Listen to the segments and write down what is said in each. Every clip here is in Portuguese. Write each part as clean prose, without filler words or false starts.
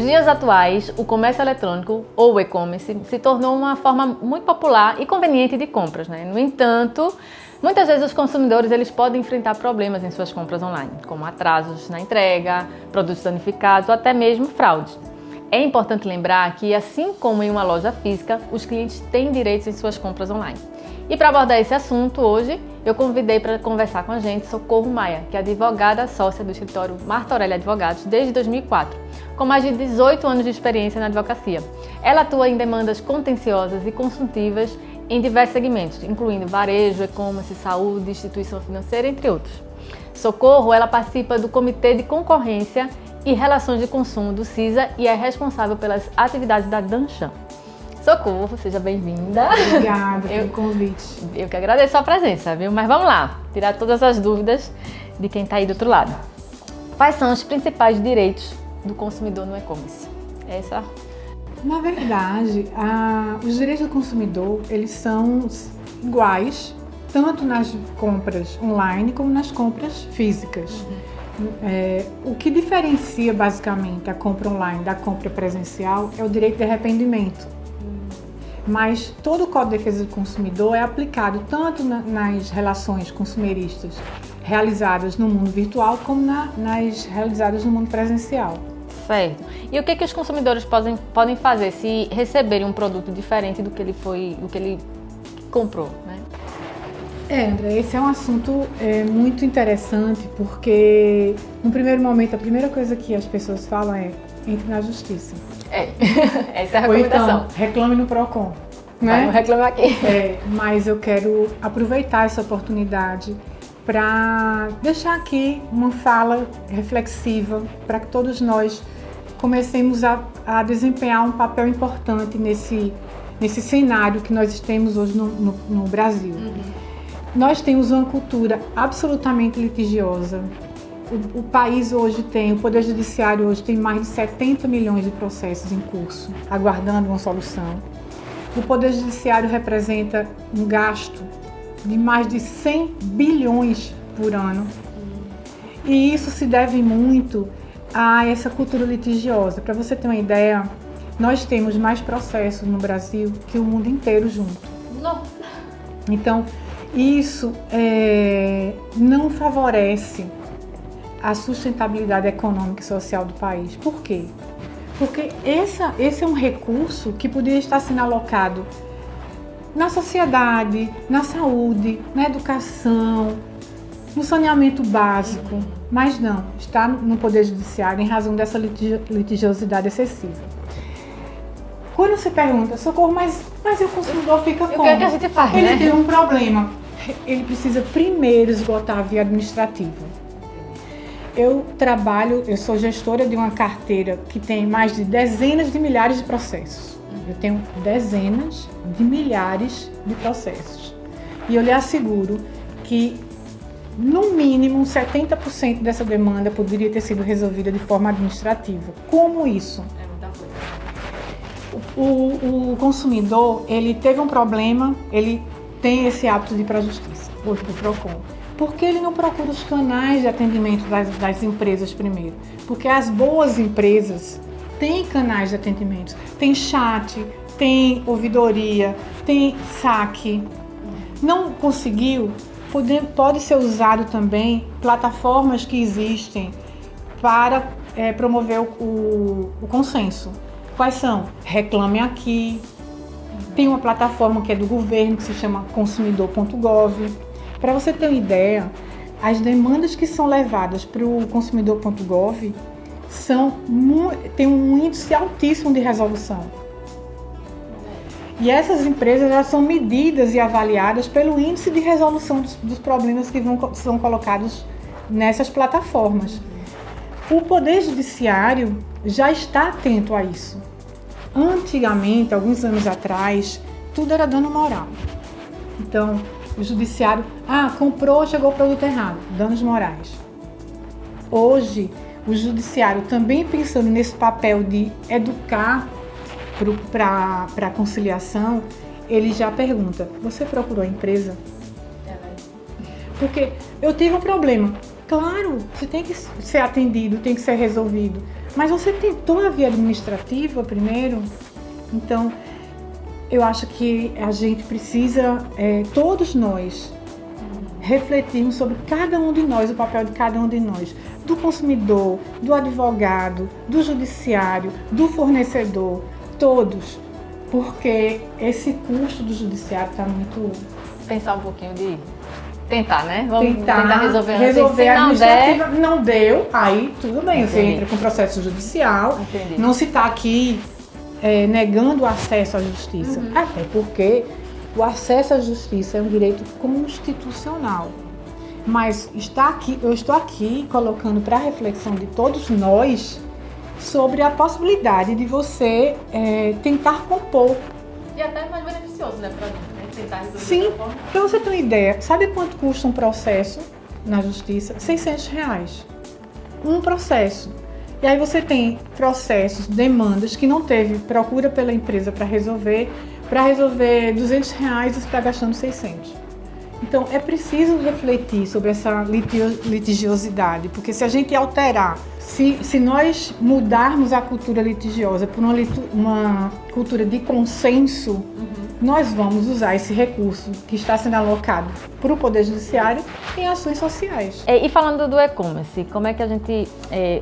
Nos dias atuais, o comércio eletrônico, ou e-commerce, se tornou uma forma muito popular e conveniente de compras, né? No entanto, muitas vezes os consumidores eles podem enfrentar problemas em suas compras online, como atrasos na entrega, produtos danificados ou até mesmo fraudes. É importante lembrar que, assim como em uma loja física, os clientes têm direitos em suas compras online. E para abordar esse assunto hoje, eu convidei para conversar com a gente Socorro Maia, que é advogada sócia do escritório Martorelli Advogados desde 2004, com mais de 18 anos de experiência na advocacia. Ela atua em demandas contenciosas e consultivas em diversos segmentos, incluindo varejo, e-commerce, saúde, instituição financeira, entre outros. Socorro, ela participa do Comitê de Concorrência e Relações de Consumo do CISA e é responsável pelas atividades da Danchan. Socorro, seja bem-vinda. Obrigada pelo convite. Eu que agradeço a presença, viu? Mas vamos lá, tirar todas as dúvidas de quem está aí do outro lado. Quais são os principais direitos do consumidor no e-commerce? Na verdade, os direitos do consumidor, eles são iguais, tanto nas compras online como nas compras físicas. O que diferencia basicamente a compra online da compra presencial é o direito de arrependimento. Mas todo o Código de Defesa do Consumidor é aplicado tanto nas relações consumeristas realizadas no mundo virtual como nas realizadas no mundo presencial. Certo. E o que os consumidores podem fazer se receberem um produto diferente do que ele comprou, né? André, esse é um assunto muito interessante porque no primeiro momento a primeira coisa que as pessoas falam é entre na justiça. Essa é a recomendação. Ou então, reclame no Procon, né? Vamos reclamar aqui. Mas eu quero aproveitar essa oportunidade para deixar aqui uma fala reflexiva para que todos nós comecemos a desempenhar um papel importante nesse cenário que nós temos hoje no Brasil. Nós temos uma cultura absolutamente litigiosa. O país hoje o Poder Judiciário hoje tem mais de 70 milhões de processos em curso, aguardando uma solução. O Poder Judiciário representa um gasto de mais de 100 bilhões por ano. E isso se deve muito a essa cultura litigiosa. Para você ter uma ideia, nós temos mais processos no Brasil que o mundo inteiro junto. Nossa. Então, isso não favorece a sustentabilidade econômica e social do país. Por quê? Porque esse é um recurso que poderia estar sendo alocado na sociedade, na saúde, na educação, no saneamento básico, mas não, está no Poder Judiciário em razão dessa litigiosidade excessiva. Quando você pergunta, Socorro, mas o consumidor fica como? O que é que a gente faz, Ele né? tem um problema. Ele precisa primeiro esgotar a via administrativa. Eu sou gestora de uma carteira que tem mais de dezenas de milhares de processos. Eu tenho dezenas de milhares de processos. E eu lhe asseguro que, no mínimo, 70% dessa demanda poderia ter sido resolvida de forma administrativa. Como isso? É muita coisa. O consumidor, ele teve um problema, ele tem esse hábito de ir para a justiça, ou para o Procon. Por que ele não procura os canais de atendimento das empresas primeiro? Porque as boas empresas têm canais de atendimento, tem chat, tem ouvidoria, tem saque. Não conseguiu? Pode ser usado também plataformas que existem para promover o consenso. Quais são? Reclame Aqui. Tem uma plataforma que é do governo que se chama consumidor.gov. Para você ter uma ideia, as demandas que são levadas para o consumidor.gov têm um índice altíssimo de resolução. E essas empresas já são medidas e avaliadas pelo índice de resolução dos problemas que são colocados nessas plataformas. O Poder Judiciário já está atento a isso. Antigamente, alguns anos atrás, tudo era dano moral. Então, o Judiciário, comprou, chegou o produto errado, danos morais. Hoje, o Judiciário também pensando nesse papel de educar para a conciliação, ele já pergunta, você procurou a empresa? Porque eu tive um problema. Claro, você tem que ser atendido, tem que ser resolvido. Mas você tentou a via administrativa primeiro? Então, eu acho que a gente precisa, todos nós, refletirmos sobre cada um de nós, o papel de cada um de nós, do consumidor, do advogado, do judiciário, do fornecedor, todos, porque esse custo do judiciário está muito... Pensar um pouquinho de tentar, né? Vamos tentar resolver a não administrativa. der... Não deu, aí tudo bem, Entendi. você entra com processo judicial. Entendi. Não se está aqui negando o acesso à justiça, até porque o acesso à justiça é um direito constitucional. Mas eu estou aqui colocando para a reflexão de todos nós sobre a possibilidade de você tentar compor. E até mais beneficioso, né, pra gente, né? Tentar resolver. Sim, para você ter uma ideia, sabe quanto custa um processo na justiça? R$600. Um processo. E aí você tem processos, demandas que não teve procura pela empresa para resolver R$200 você está gastando 600. Então é preciso refletir sobre essa litigiosidade, porque se a gente alterar, se nós mudarmos a cultura litigiosa por uma cultura de consenso, nós vamos usar esse recurso que está sendo alocado para o Poder Judiciário em ações sociais. E falando do e-commerce, como é que a gente...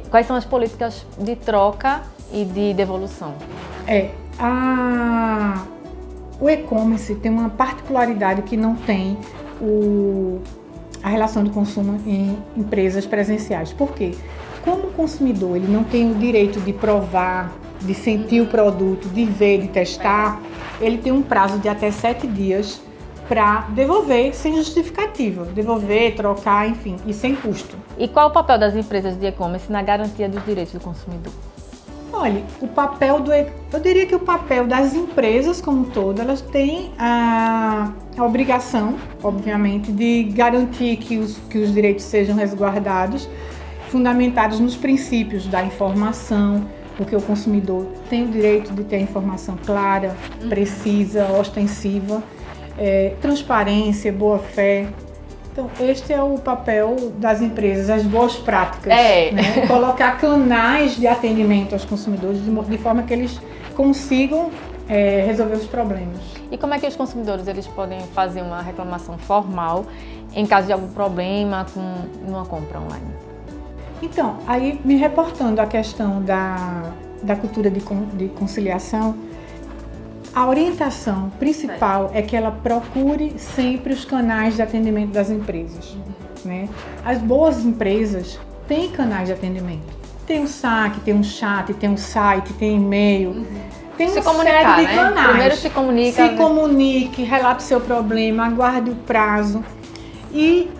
quais são as políticas de troca e de devolução? O e-commerce tem uma particularidade que não tem a relação de consumo em empresas presenciais. Por quê? Como o consumidor ele não tem o direito de provar, de sentir o produto, de ver, de testar, ele tem um prazo de até 7 dias para devolver sem justificativa. Devolver, trocar, enfim, e sem custo. E qual o papel das empresas de e-commerce na garantia dos direitos do consumidor? Olha, eu diria que o papel das empresas como um todo, elas têm a obrigação, obviamente, de garantir que os direitos sejam resguardados, fundamentados nos princípios da informação, porque o consumidor tem o direito de ter a informação clara, precisa, ostensiva, transparência, boa-fé. Então, este é o papel das empresas, as boas práticas, né? Colocar canais de atendimento aos consumidores de forma que eles consigam resolver os problemas. E como é que os consumidores eles podem fazer uma reclamação formal em caso de algum problema com uma compra online? Então, aí me reportando à questão da cultura de conciliação, a orientação principal é que ela procure sempre os canais de atendimento das empresas, né? As boas empresas têm canais de atendimento. Tem um saque, tem um chat, tem um site, tem e-mail. Tem uma série de canais. Primeiro se comunica. Se comunique, relate seu problema, aguarde o prazo e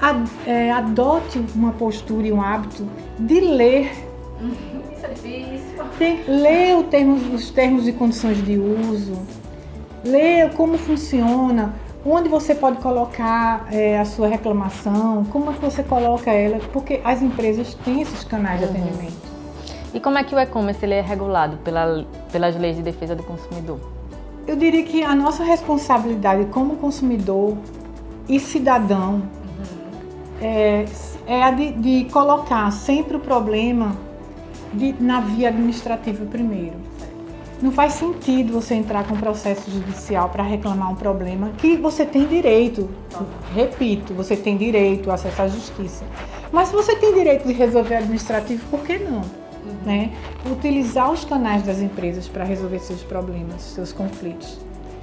adote uma postura e um hábito de ler. Isso é difícil. Ler os termos e condições de uso. Ler como funciona, onde você pode colocar a sua reclamação, como é que você coloca ela, porque as empresas têm esses canais de atendimento. E como é que o e-commerce ele é regulado pelas leis de defesa do consumidor? Eu diria que a nossa responsabilidade como consumidor e cidadão é a de colocar sempre o problema na via administrativa primeiro. Não faz sentido você entrar com processo judicial para reclamar um problema que você tem direito, repito, você tem direito ao acesso à justiça. Mas se você tem direito de resolver administrativo, por que não? Né? Utilizar os canais das empresas para resolver seus problemas, seus conflitos.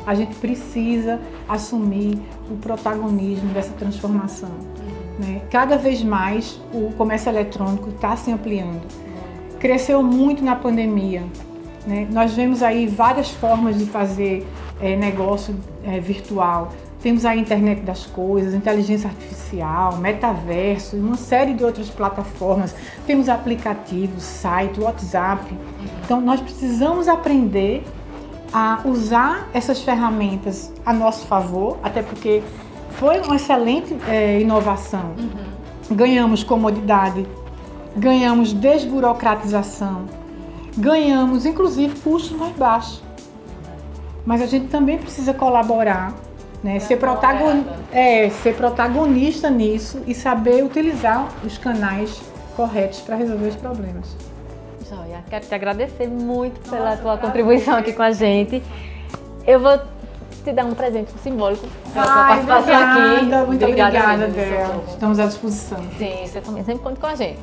A gente precisa assumir o protagonismo dessa transformação. Né? Cada vez mais o comércio eletrônico está se ampliando. Cresceu muito na pandemia. Né? Nós vemos aí várias formas de fazer negócio virtual. Temos a internet das coisas, inteligência artificial, metaverso e uma série de outras plataformas. Temos aplicativos, site, WhatsApp. Então nós precisamos aprender a usar essas ferramentas a nosso favor, até porque foi uma excelente inovação. Ganhamos comodidade, ganhamos desburocratização, ganhamos, inclusive, custos mais baixos. Mas a gente também precisa colaborar, né? Ser protagonista nisso e saber utilizar os canais corretos para resolver os problemas. Joia, quero te agradecer muito pela tua contribuição aqui com a gente. Eu vou te dar um presente simbólico pela tua participação aqui. Muito obrigada, mesmo, Bel. Estamos à disposição. Sim, você também sempre conta com a gente.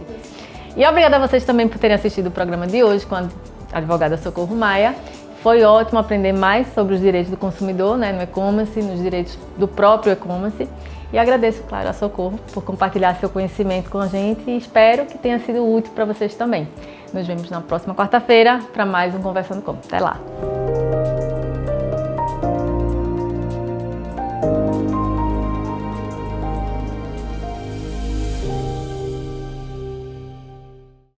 E obrigada a vocês também por terem assistido o programa de hoje com a advogada Socorro Maia. Foi ótimo aprender mais sobre os direitos do consumidor, né, no e-commerce, nos direitos do próprio e-commerce. E agradeço, claro, a Socorro por compartilhar seu conhecimento com a gente e espero que tenha sido útil para vocês também. Nos vemos na próxima quarta-feira para mais um Conversando Com. Até lá!